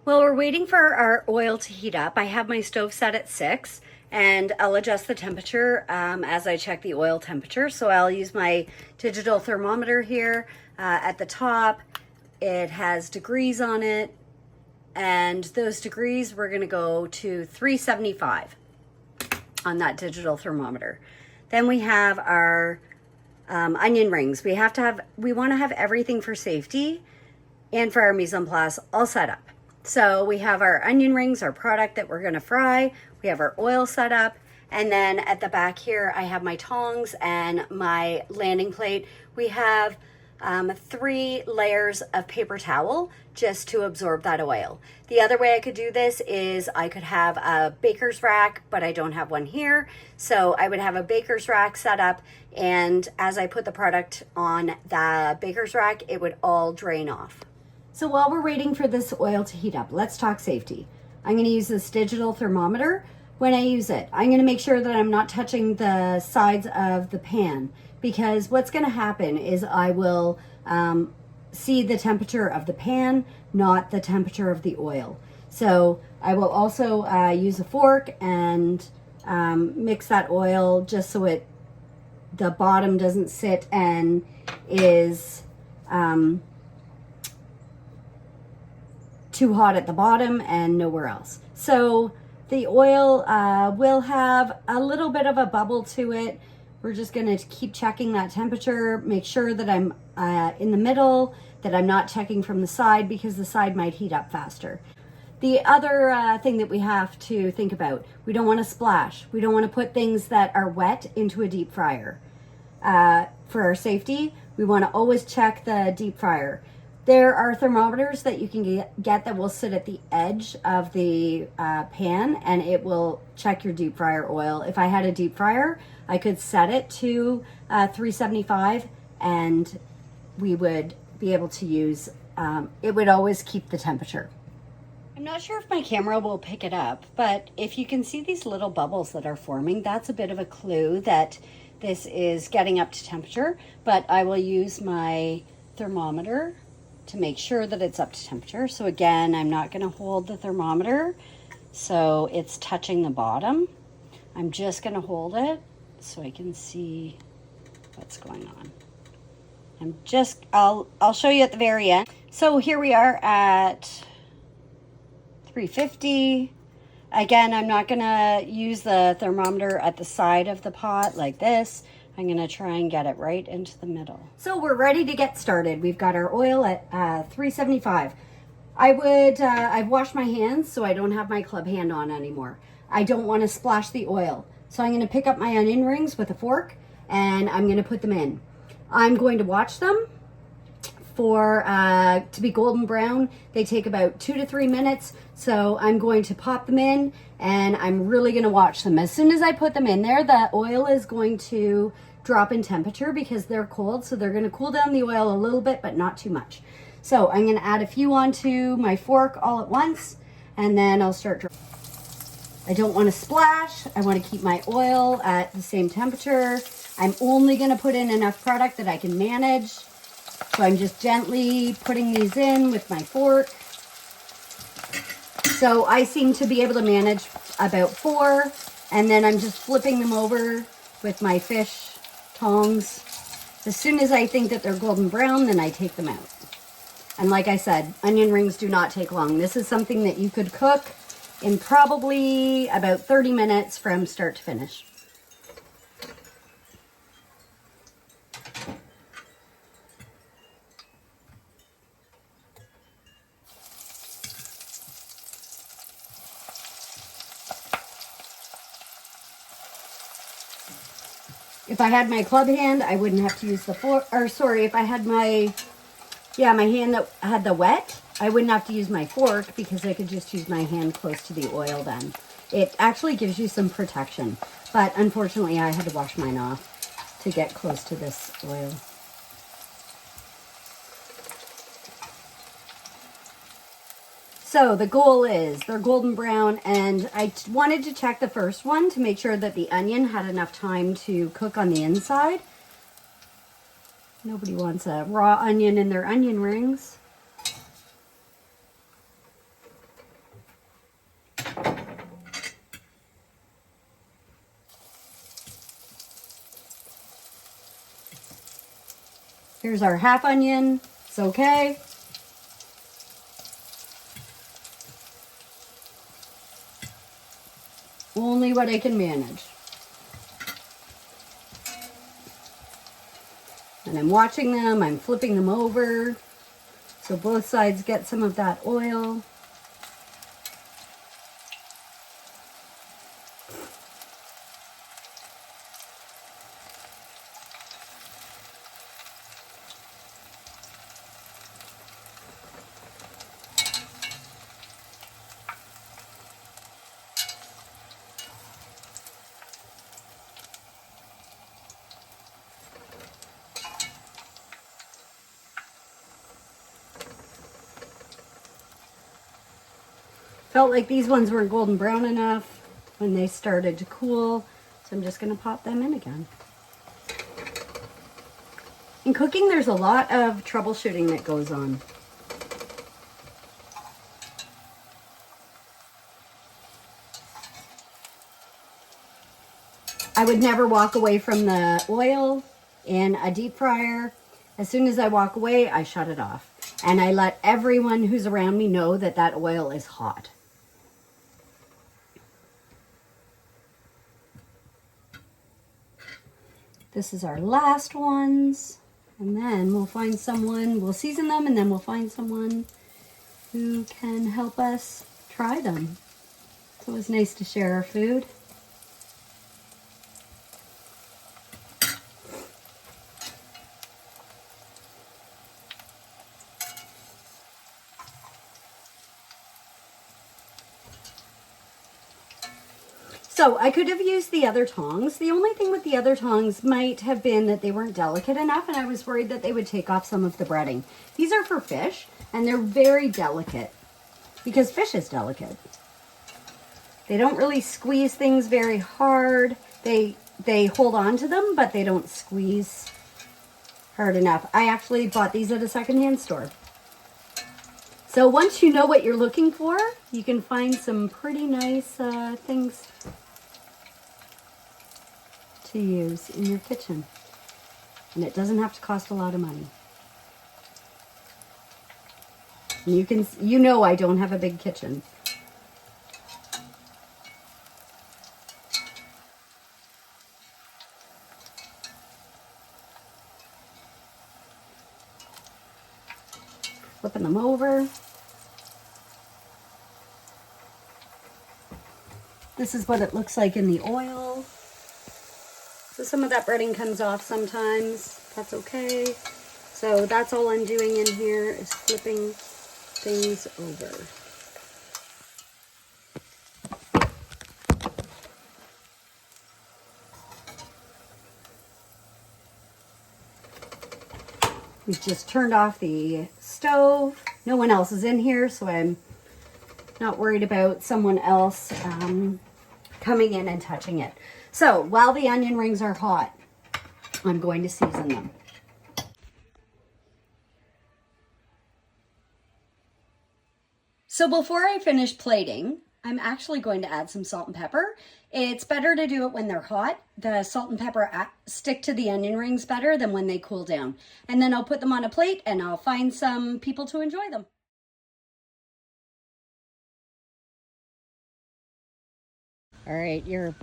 While we're waiting for our oil to heat up, I have my stove set at 6 and I'll adjust the temperature as I check the oil temperature. So I'll use my digital thermometer here at the top. It has degrees on it, and those degrees we're gonna go to 375 on that digital thermometer. Then we have our onion rings. We want to have everything for safety and for our mise en place all set up. So we have our onion rings, our product that we're gonna fry. We have our oil set up. And then at the back here, I have my tongs and my landing plate. We have 3 layers of paper towel just to absorb that oil. The other way I could do this is I could have a baker's rack, but I don't have one here. So I would have a baker's rack set up, and as I put the product on the baker's rack, it would all drain off. So while we're waiting for this oil to heat up, let's talk safety. I'm going to use this digital thermometer. When I use it, I'm going to make sure that I'm not touching the sides of the pan, because what's going to happen is I will see the temperature of the pan, not the temperature of the oil. So I will also use a fork and mix that oil just so the bottom doesn't sit and is too hot at the bottom and nowhere else. So the oil will have a little bit of a bubble to it. We're just going to keep checking that temperature, make sure that I'm in the middle, that I'm not checking from the side, because the side might heat up faster. The other thing that we have to think about, we don't want to splash. We don't want to put things that are wet into a deep fryer. For our safety, we want to always check the deep fryer. There are thermometers that you can get that will sit at the edge of the pan, and it will check your deep fryer oil. If I had a deep fryer, I could set it to 375, and we would be able to use, it would always keep the temperature. I'm not sure if my camera will pick it up, but if you can see these little bubbles that are forming, that's a bit of a clue that this is getting up to temperature. But I will use my thermometer to make sure that it's up to temperature. So again, I'm not going to hold the thermometer so it's touching the bottom. I'm just going to hold it so I can see what's going on. I'll show you at the very end. So here we are at 350. Again, I'm not going to use the thermometer at the side of the pot like this. I'm going to try and get it right into the middle. So we're ready to get started. We've got our oil at 375. I've washed my hands, so I don't have my club hand on anymore. I don't want to splash the oil. So I'm going to pick up my onion rings with a fork, and I'm going to put them in. I'm going to watch them for to be golden brown. They take about 2 to 3 minutes. So I'm going to pop them in, and I'm really going to watch them. As soon as I put them in there, the oil is going to drop in temperature because they're cold. So they're going to cool down the oil a little bit, but not too much. So I'm going to add a few onto my fork all at once, and then I'll start dropping. I don't want to splash. I want to keep my oil at the same temperature. I'm only going to put in enough product that I can manage. So I'm just gently putting these in with my fork. So I seem to be able to manage about 4, and then I'm just flipping them over with my fish tongs. As soon as I think that they're golden brown, then I take them out. And like I said, onion rings do not take long. This is something that you could cook in probably about 30 minutes from start to finish. If I had my club hand, I wouldn't have to use the fork. Or sorry, if I had my hand that had the wet, I wouldn't have to use my fork because I could just use my hand close to the oil then. It actually gives you some protection. But unfortunately, I had to wash mine off to get close to this oil. So the goal is they're golden brown, and I wanted to check the first one to make sure that the onion had enough time to cook on the inside. Nobody wants a raw onion in their onion rings. Here's our half onion. It's okay. Only what I can manage. And I'm watching them, I'm flipping them over so both sides get some of that oil. Felt like these ones weren't golden brown enough when they started to cool, so I'm just going to pop them in again. In cooking, there's a lot of troubleshooting that goes on. I would never walk away from the oil in a deep fryer. As soon as I walk away, I shut it off. And I let everyone who's around me know that that oil is hot. This is our last ones. And then we'll find someone, we'll season them, and then we'll find someone who can help us try them. It's always nice to share our food. So I could have used the other tongs. The only thing with the other tongs might have been that they weren't delicate enough, and I was worried that they would take off some of the breading. These are for fish, and they're very delicate because fish is delicate. They don't really squeeze things very hard. They hold on to them, but they don't squeeze hard enough. I actually bought these at a secondhand store. So once you know what you're looking for, you can find some pretty nice things to use in your kitchen. And it doesn't have to cost a lot of money. And you know I don't have a big kitchen. Flipping them over. This is what it looks like in the oil. So some of that breading comes off sometimes. That's okay. So that's all I'm doing in here is flipping things over. We've just turned off the stove. No one else is in here, so I'm not worried about someone else coming in and touching it. So while the onion rings are hot, I'm going to season them. So before I finish plating, I'm actually going to add some salt and pepper. It's better to do it when they're hot. The salt and pepper stick to the onion rings better than when they cool down. And then I'll put them on a plate and I'll find some people to enjoy them. All right, your